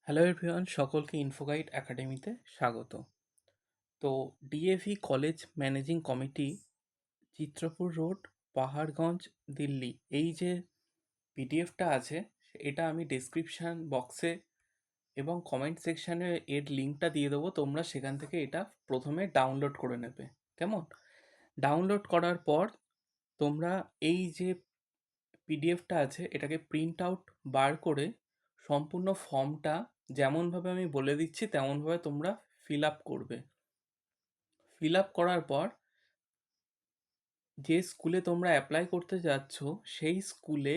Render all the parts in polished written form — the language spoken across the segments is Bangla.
হ্যালো এভরিওয়ান, সকলকে ইনফোগাইড একাডেমিতে স্বাগত। তো DAV college managing committee, Chitrapur road, Paharganj, Delhi, এই যে পিডিএফটা আছে এটা আমি ডেসক্রিপশান বক্সে এবং কমেন্ট সেকশানে এর লিঙ্কটা দিয়ে দেবো। তোমরা সেখান থেকে এটা প্রথমে ডাউনলোড করে নেবে। কেমন? ডাউনলোড করার পর তোমরা এই যে পিডিএফটা আছে এটাকে প্রিন্ট আউট বার করে সম্পূর্ণ ফর্মটা যেমনভাবে আমি বলে দিচ্ছি তেমনভাবে তোমরা ফিল আপ করবে। ফিল আপ করার পর যে স্কুলে তোমরা অ্যাপ্লাই করতে যাচ্ছ সেই স্কুলে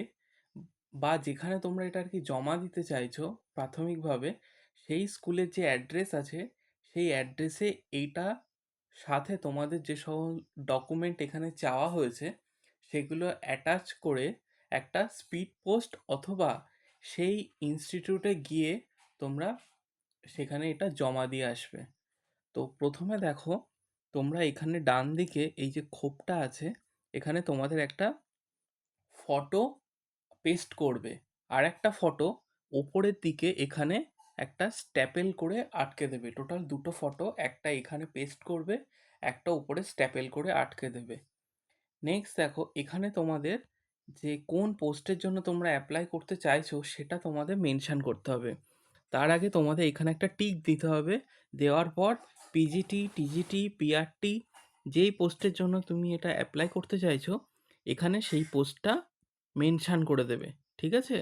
বা যেখানে তোমরা এটা আর কি জমা দিতে চাইছো প্রাথমিকভাবে, সেই স্কুলের যে অ্যাড্রেস আছে সেই অ্যাড্রেসে এইটা সাথে তোমাদের যে সকল ডকুমেন্ট এখানে চাওয়া হয়েছে সেগুলো অ্যাটাচ করে একটা স্পিড পোস্ট অথবা সেই ইনস্টিটিউটে গিয়ে তোমরা সেখানে এটা জমা দিয়ে আসবে। তো প্রথমে দেখো, তোমরা এখানে ডান দিকে এই যে খোপটা আছে এখানে তোমাদের একটা ফটো পেস্ট করবে, আর একটা ফটো ওপরের দিকে এখানে একটা স্ট্যাপেল করে আটকে দেবে। টোটাল দুটো ফটো, একটা এখানে পেস্ট করবে, একটা উপরে স্ট্যাপেল করে আটকে দেবে। নেক্সট দেখো, এখানে তোমাদের যে কোন পোস্টের জন্য তোমরা অ্যাপ্লাই করতে চাইছো সেটা তোমাদের মেনশন করতে হবে। তার আগে তোমাদের এখানে একটা টিক দিতে হবে। দেওয়ার পর পিজিটি, টিজিটি, পিআরটি যেই পোস্টের জন্য তুমি এটা অ্যাপ্লাই করতে চাইছো এখানে সেই পোস্টটা মেনশন করে দেবে। ঠিক আছে?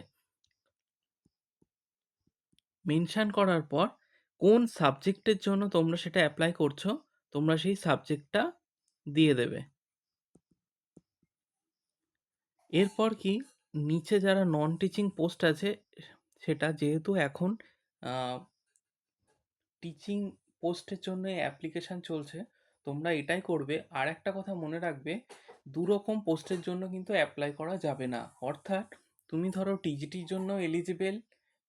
মেনশন করার পর কোন সাবজেক্টের জন্য তোমরা সেটা অ্যাপ্লাই করছো তোমরা সেই সাবজেক্টটা দিয়ে দেবে। এরপর কি, নিচে যারা নন টিচিং পোস্ট আছে সেটা যেহেতু এখন টিচিং পোস্টের জন্য অ্যাপ্লিকেশান চলছে, তোমরা এটাই করবে। আর একটা কথা মনে রাখবে, দুরকম পোস্টের জন্য কিন্তু অ্যাপ্লাই করা যাবে না। অর্থাৎ তুমি ধরো টিজিটির জন্য এলিজিবেল,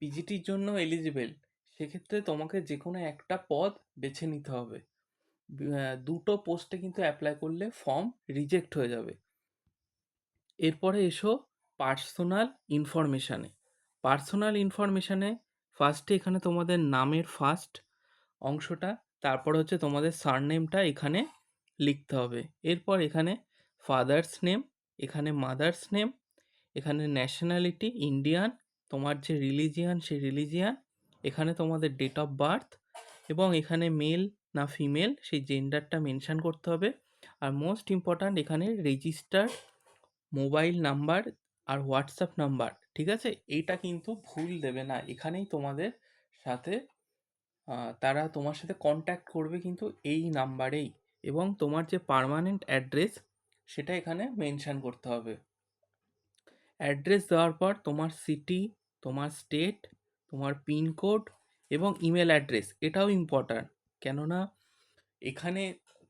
পিজিটির জন্য এলিজিবেল, সেক্ষেত্রে তোমাকে যে কোনো একটা পদ বেছে নিতে হবে। দুটো পোস্টে কিন্তু অ্যাপ্লাই করলে ফর্ম রিজেক্ট হয়ে যাবে। এরপরে এসো পার্সোনাল ইনফরমেশানে। পার্সোনাল ইনফরমেশানে ফার্স্টে এখানে তোমাদের নামের ফার্স্ট অংশটা, তারপর হচ্ছে তোমাদের সারনেমটা এখানে লিখতে হবে। এরপর এখানে ফাদার্স নেম, এখানে মাদার্স নেম, এখানে ন্যাশনালিটি ইন্ডিয়ান, তোমার যে রিলিজিয়ান সেই রিলিজিয়ান, এখানে তোমাদের ডেট অফ বার্থ এবং এখানে মেল না ফিমেল সেই জেন্ডারটা মেনশান করতে হবে। আর মোস্ট ইম্পর্ট্যান্ট এখানে রেজিস্টার মোবাইল নাম্বার আর হোয়াটসঅ্যাপ নাম্বার। ঠিক আছে? এইটা কিন্তু ভুল দেবে না, এখানেই তোমাদের সাথে তারা তোমার সাথে কন্ট্যাক্ট করবে কিন্তু এই নাম্বারেই। এবং তোমার যে পার্মানেন্ট অ্যাড্রেস সেটা এখানে মেনশান করতে হবে। অ্যাড্রেস দেওয়ার পর তোমার সিটি, তোমার স্টেট, তোমার পিনকোড এবং ইমেল অ্যাড্রেস এটাও ইম্পর্ট্যান্ট। কেননা এখানে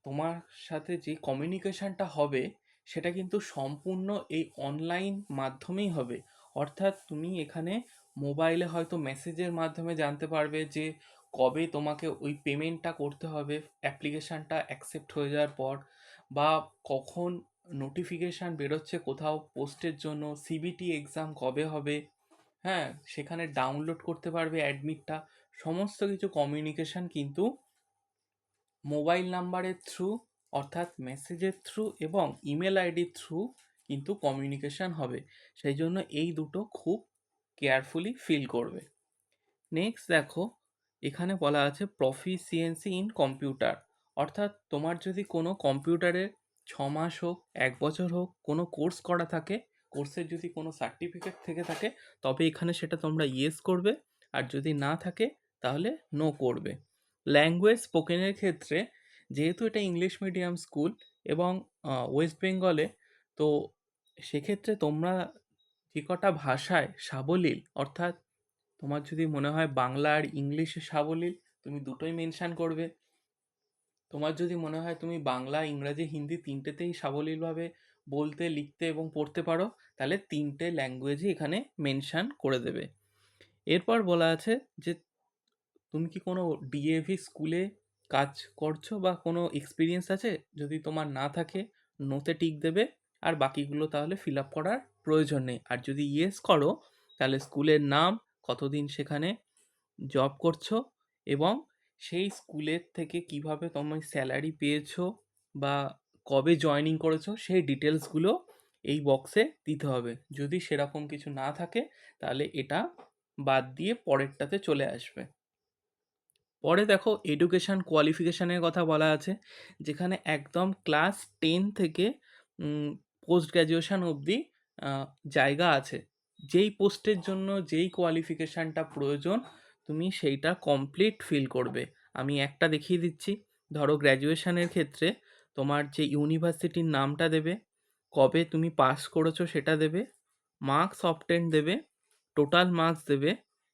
তোমার সাথে যে কমিউনিকেশানটা হবে সেটা কিন্তু সম্পূর্ণ এই অনলাইন মাধ্যমেই হবে। অর্থাৎ তুমি এখানে মোবাইলে হয়তো মেসেজের মাধ্যমে জানতে পারবে যে কবে তোমাকে ওই পেমেন্টটা করতে হবে অ্যাপ্লিকেশানটা অ্যাকসেপ্ট হয়ে যাওয়ার পর, বা কখন নোটিফিকেশান বেরোচ্ছে কোথাও পোস্টের জন্য, সিবিটি এক্সাম কবে হবে, হ্যাঁ সেখানে ডাউনলোড করতে পারবে অ্যাডমিটটা। সমস্ত কিছু কমিউনিকেশান কিন্তু মোবাইল নাম্বারের থ্রু অর্থাৎ মেসেজের থ্রু এবং ইমেল আইডির থ্রু কিন্তু কমিউনিকেশান হবে। সেই জন্য এই দুটো খুব কেয়ারফুলি ফিল করবে। নেক্সট দেখো, এখানে বলা আছে প্রফিসিয়েন্সি ইন কম্পিউটার। অর্থাৎ তোমার যদি কোনো কম্পিউটারে 6 মাস হোক, 1 বছর হোক কোনো কোর্স করা থাকে, কোর্সের যদি কোনো সার্টিফিকেট থেকে থাকে তবে এখানে সেটা তোমরা ইয়েস করবে, আর যদি না থাকে তাহলে নো করবে। ল্যাঙ্গুয়েজ স্পোকেনের ক্ষেত্রে যেহেতু এটা ইংলিশ মিডিয়াম স্কুল এবং ওয়েস্ট বেঙ্গলে, তো সেক্ষেত্রে তোমরা যে কটা ভাষায় সাবলীল, অর্থাৎ তোমার যদি মনে হয় বাংলা আর ইংলিশে সাবলীল তুমি দুটোই মেনশান করবে। তোমার যদি মনে হয় তুমি বাংলা, ইংরাজি, হিন্দি তিনটেতেই সাবলীলভাবে বলতে, লিখতে এবং পড়তে পারো তাহলে তিনটে ল্যাঙ্গুয়েজই এখানে মেনশান করে দেবে। এরপর বলা আছে যে তুমি কি কোনো ডিএভি স্কুলে কাজ করছো বা কোনো এক্সপিরিয়েন্স আছে? যদি তোমার না থাকে নোতে টিক দেবে, আর বাকিগুলো তাহলে ফিল আপ করার প্রয়োজন নেই। আর যদি ইয়েস করো তাহলে স্কুলের নাম, কতদিন সেখানে জব করছো এবং সেই স্কুলের থেকে কিভাবে তুমি স্যালারি পেয়েছো বা কবে জয়েনিং করেছো সেই ডিটেলসগুলো এই বক্সে দিতে হবে। যদি সেরকম কিছু না থাকে তাহলে এটা বাদ দিয়ে পরেরটাতে চলে আসবে। পরে দেখো এডুকেশান কোয়ালিফিকেশানের কথা বলা আছে, যেখানে একদম ক্লাস 10 থেকে পোস্ট গ্র্যাজুয়েশন অবধি জায়গা আছে। যেই পোস্টের জন্য যেই কোয়ালিফিকেশানটা প্রয়োজন তুমি সেইটা কমপ্লিট ফিল করবে। আমি একটা দেখিয়ে দিচ্ছি। ধরো গ্র্যাজুয়েশনের ক্ষেত্রে তোমার যে ইউনিভার্সিটির নামটা দেবে, কবে তুমি পাস করেছো সেটা দেবে, মার্কস অবটেন দেবে, টোটাল মার্কস দেবে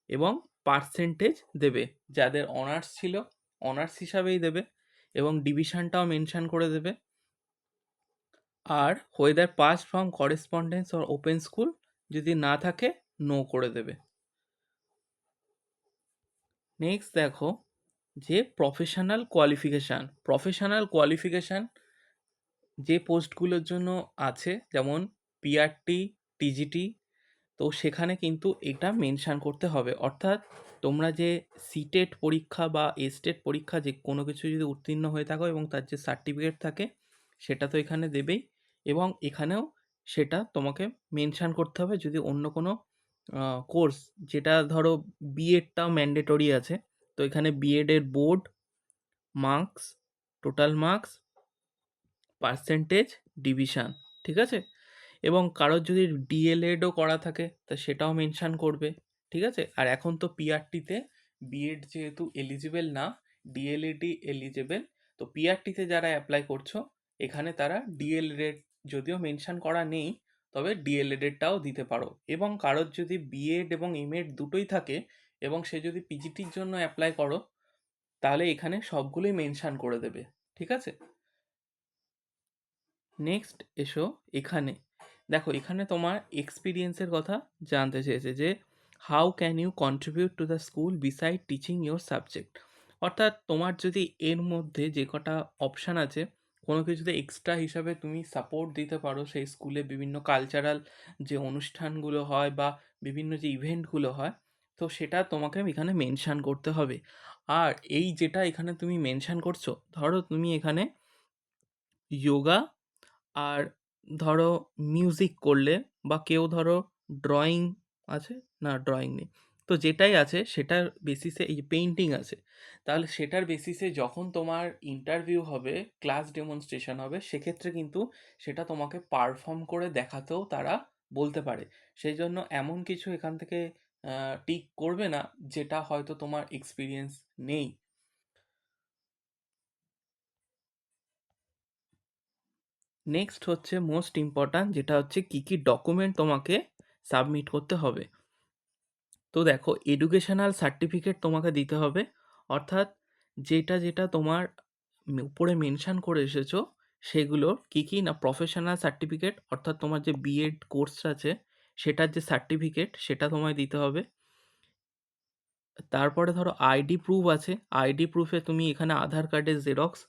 এবং পার্সেন্টেজ দেবে। যাদের অনার্স ছিল অনার্স হিসাবেই দেবে এবং ডিভিশনটাও মেনশন করে দেবে। আর whether pass from correspondence or open school যদি না থাকে নো করে দেবে। নেক্সট দেখো যে প্রফেশনাল কোয়ালিফিকেশান যে পোস্টগুলোর জন্য আছে, যেমন পিআরটি, টিজিটি, তো সেখানে কিন্তু এটা মেনশান করতে হবে। অর্থাৎ তোমরা যে সিটেট পরীক্ষা বা এস্টেট পরীক্ষা যে কোনো কিছু যদি উত্তীর্ণ হয়ে থাকো এবং তার যে সার্টিফিকেট থাকে সেটা তো এখানে দেবেই, এবং এখানেও সেটা তোমাকে মেনশান করতে হবে। যদি অন্য কোনো কোর্স, যেটা ধরো বিএডটাও ম্যান্ডেটরি আছে, তো এখানে বিএডের board, marks, total marks, percentage, division, ঠিক আছে? এবং কারোর যদি ডিএলএডও করা থাকে তা সেটাও মেনশান করবে, ঠিক আছে? আর এখন তো পিআরটিতে বিএড যেহেতু এলিজিবল না, ডিএলএডই এলিজিবল, তো পিআরটিতে যারা অ্যাপ্লাই করছো এখানে তারা ডিএলএড যদিও মেনশান করা নেই, তবে ডিএলএডটাও দিতে পারো। এবং কারোর যদি বিএড এবং এমএড দুটোই থাকে এবং সে যদি পিজিটির জন্য অ্যাপ্লাই করো তাহলে এখানে সবগুলোই মেনশান করে দেবে, ঠিক আছে? নেক্সট এসো এখানে, দেখো এখানে তোমার এক্সপিরিয়েন্সের কথা জানতে চেয়েছে যে how can you contribute to the school beside teaching your subject. অর্থাৎ তোমার যদি এর মধ্যে যে কটা অপশান আছে কোনো কিছুতে এক্সট্রা হিসাবে তুমি সাপোর্ট দিতে পারো সেই স্কুলে বিভিন্ন কালচারাল যে অনুষ্ঠানগুলো হয় বা বিভিন্ন যে ইভেন্টগুলো হয়, তো সেটা তোমাকে এখানে মেনশান করতে হবে। আর এই যেটা এখানে তুমি মেনশান করছো, ধরো তুমি এখানে যোগা আর ধরো মিউজিক করলে, বা কেউ ধরো ড্রয়িং আছে, না ড্রয়িং নেই, তো যেটাই আছে সেটার বেসিসে, এই যে পেইন্টিং আছে, তাহলে সেটার বেসিসে যখন তোমার ইন্টারভিউ হবে, ক্লাস ডেমনস্ট্রেশন হবে, সেক্ষেত্রে কিন্তু সেটা তোমাকে পারফর্ম করে দেখাতেও তারা বলতে পারে। সেই জন্য এমন কিছু এখান থেকে টিক করবে না যেটা হয়তো তোমার এক্সপিরিয়েন্স নেই। নেক্সট হচ্ছে মোস্ট ইম্পর্ট্যান্ট, যেটা হচ্ছে কী কী ডকুমেন্ট তোমাকে সাবমিট করতে হবে। তো দেখো এডুকেশনাল সার্টিফিকেট তোমাকে দিতে হবে, অর্থাৎ যেটা যেটা তোমার উপরে মেনশান করে এসেছো সেগুলোর কী কী না, প্রফেশনাল সার্টিফিকেট অর্থাৎ তোমার যে বিএড কোর্স আছে সেটার যে সার্টিফিকেট সেটা তোমায় দিতে হবে। তারপরে ধরো আইডি প্রুফ আছে, আইডি প্রুফে তুমি এখানে আধার কার্ডের জেরক্স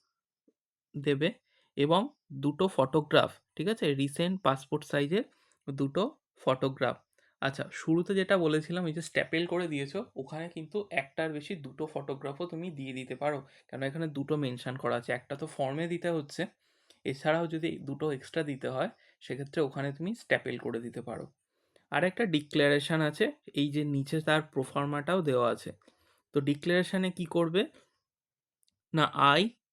দেবে এবং দুটো ফটোগ্রাফ, ঠিক আছে, রিসেন্ট পাসপোর্ট সাইজের দুটো ফটোগ্রাফ। আচ্ছা, শুরুতে যেটা বলেছিলাম এই যে স্ট্যাপেল করে দিয়েছো, ওখানে কিন্তু একটার বেশি দুটো ফটোগ্রাফও তুমি দিয়ে দিতে পারো, কেন এখানে দুটো মেনশান করা আছে, একটা তো ফর্মে দিতে হচ্ছে, এছাড়াও যদি দুটো এক্সট্রা দিতে হয় সেক্ষেত্রে ওখানে তুমি স্ট্যাপেল করে দিতে পারো। আর একটা ডিক্লারেশন আছে, এই যে নিচে তার প্রোফার্মাটাও দেওয়া আছে। তো ডিক্লারেশনে কি করবে না,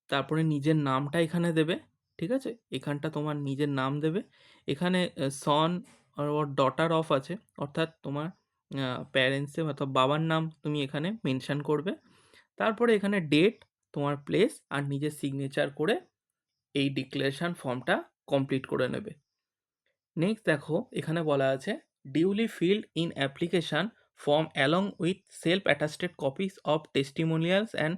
তারপরে নিজের নামটা এখানে দেবে, ঠিক আছে, এখানটা তোমার নিজের নাম দেবে, এখানে সন ওর ডটার অফ আছে, অর্থাৎ তোমার প্যারেন্টসে অর্থাৎ বাবার নাম তুমি এখানে মেনশান করবে, তারপরে এখানে ডেট, তোমার প্লেস আর নিজের সিগনেচার করে এই ডিক্লারেশন ফর্মটা কমপ্লিট করে নেবে। নেক্সট দেখো এখানে বলা আছে duly filled in application form along with self attested copies of testimonials and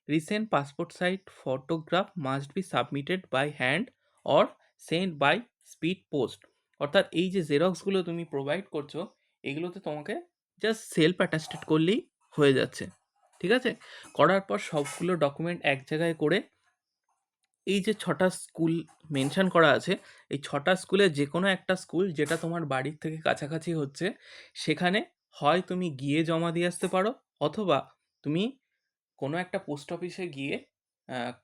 recent passport size photograph must be submitted by hand or send by speed post. অর্থাৎ এই যে জেরক্সগুলো তুমি প্রোভাইড করছো এগুলোতে তোমাকে জাস্ট সেলফ অ্যাটাস্টেড করলেই হয়ে যাচ্ছে, ঠিক আছে? করার পর সবগুলো ডকুমেন্ট এক জায়গায় করে এই যে 6টা স্কুল মেনশন করা আছে, এই 6টা স্কুলের যে কোনো একটা স্কুল যেটা তোমার বাড়ির থেকে কাছাকাছি হচ্ছে সেখানে হয় তুমি গিয়ে জমা দিয়ে আসতে পারো, অথবা তুমি কোনো একটা পোস্ট অফিসে গিয়ে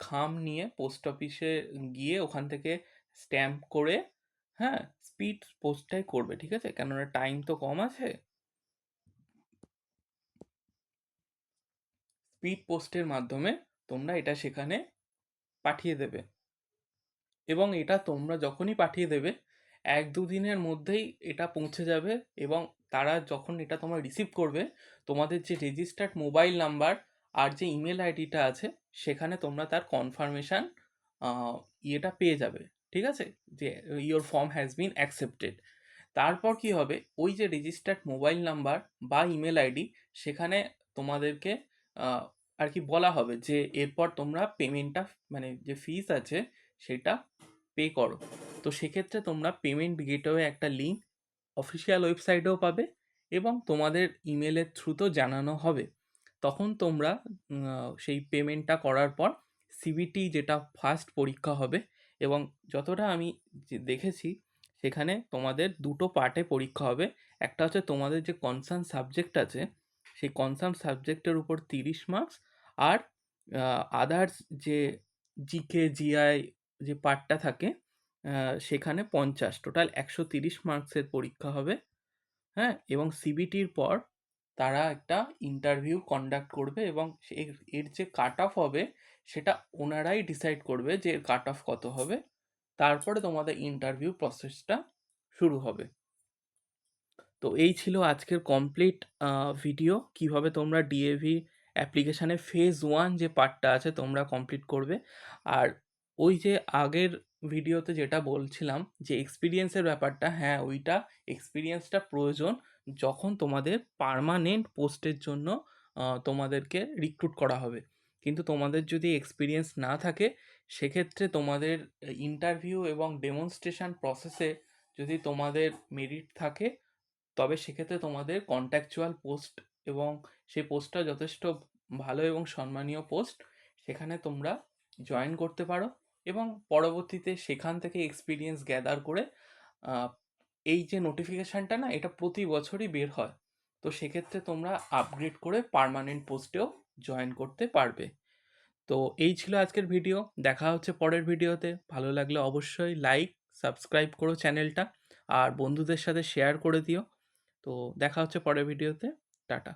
খাম নিয়ে পোস্ট অফিসে গিয়ে ওখান থেকে স্ট্যাম্প করে, হ্যাঁ, স্পিড পোস্টটাই করবে, ঠিক আছে? কেননা টাইম তো কম আছে। স্পিড পোস্টের মাধ্যমে তোমরা এটা সেখানে পাঠিয়ে দেবে, এবং এটা তোমরা যখনই পাঠিয়ে দেবে 1-2 দিনের মধ্যেই এটা পৌঁছে যাবে। এবং তারা যখন এটা তোমরা রিসিভ করবে, তোমাদের যে রেজিস্টার্ড মোবাইল নাম্বার আর যে ইমেল আইডিটা আছে সেখানে তোমরা তার কনফার্মেশন ইয়েটা পেয়ে যাবে, ঠিক আছে, যে your form has been accepted. তারপর কি হবে, ওই যে রেজিস্টার্ড মোবাইল নাম্বার বা ইমেল আইডি, সেখানে তোমাদেরকে আহ, আর কি বলা হবে যে এরপর তোমরা পেমেন্টটা, মানে যে ফিস আছে সেটা পে করো। তো সেক্ষেত্রে তোমরা পেমেন্ট গেটওয়ে একটা লিঙ্ক অফিসিয়াল ওয়েবসাইটেও পাবে, এবং তোমাদের ইমেলের থ্রুতেও জানানো হবে। তখন তোমরা সেই পেমেন্টটা করার পর সিবিটি, যেটা ফার্স্ট পরীক্ষা হবে, এবং যতটা আমি দেখেছি সেখানে তোমাদের দুটো পার্টে পরীক্ষা হবে। একটা হচ্ছে তোমাদের যে কনসার্ন সাবজেক্ট আছে সেই কনসার্ন সাবজেক্টের উপর 30 মার্কস, আর আদার্স যে জিকে জিআই যে পার্টটা থাকে সেখানে 50, টোটাল 130 মার্কসের পরীক্ষা হবে। হ্যাঁ, এবং সিবিটির পর তারা একটা ইন্টারভিউ কন্ডাক্ট করবে, এবং এর যে কাট অফ হবে সেটা ওনারাই ডিসাইড করবে যে এর কাট অফ কত হবে। তারপরে তোমাদের ইন্টারভিউ প্রসেসটা শুরু হবে। তো এই ছিল আজকের কমপ্লিট ভিডিও, কিভাবে তোমরা ডিএভি অ্যাপ্লিকেশানে ফেজ 1 যে পার্টটা আছে তোমরা কমপ্লিট করবে। আর ওই যে আগের ভিডিওতে যেটা বলছিলাম যে এক্সপিরিয়েন্সের ব্যাপারটা, হ্যাঁ ওইটা এক্সপিরিয়েন্সটা প্রয়োজন যখন তোমাদের পার্মানেন্ট পোস্টের জন্য তোমাদেরকে রিক্রুট করা হবে। কিন্তু তোমাদের যদি এক্সপিরিয়েন্স না থাকে, সেক্ষেত্রে তোমাদের ইন্টারভিউ এবং ডেমনস্ট্রেশন প্রসেসে যদি তোমাদের মেরিট থাকে, তবে সেক্ষেত্রে তোমাদের কন্ট্যাকচুয়াল পোস্ট, এবং সেই পোস্টটা যথেষ্ট ভালো এবং সম্মানীয় পোস্ট, সেখানে তোমরা জয়েন করতে পারো, এবং পরবর্তীতে সেখান থেকে এক্সপিরিয়েন্স গ্যাদার করে আহ, এই যে নোটিফিকেশানটা না, এটা প্রতি বছরই বের হয়। তো সেক্ষেত্রে তোমরা আপগ্রেড করে পার্মানেন্ট পোস্টেও জয়েন করতে পারবে। তো এই ছিল আজকের ভিডিও, দেখা হচ্ছে পরের ভিডিওতে। ভালো লাগলে অবশ্যই লাইক, সাবস্ক্রাইব করো চ্যানেলটা, আর বন্ধুদের সাথে শেয়ার করে দিও। তো দেখা হচ্ছে পরের ভিডিওতে। টাটা।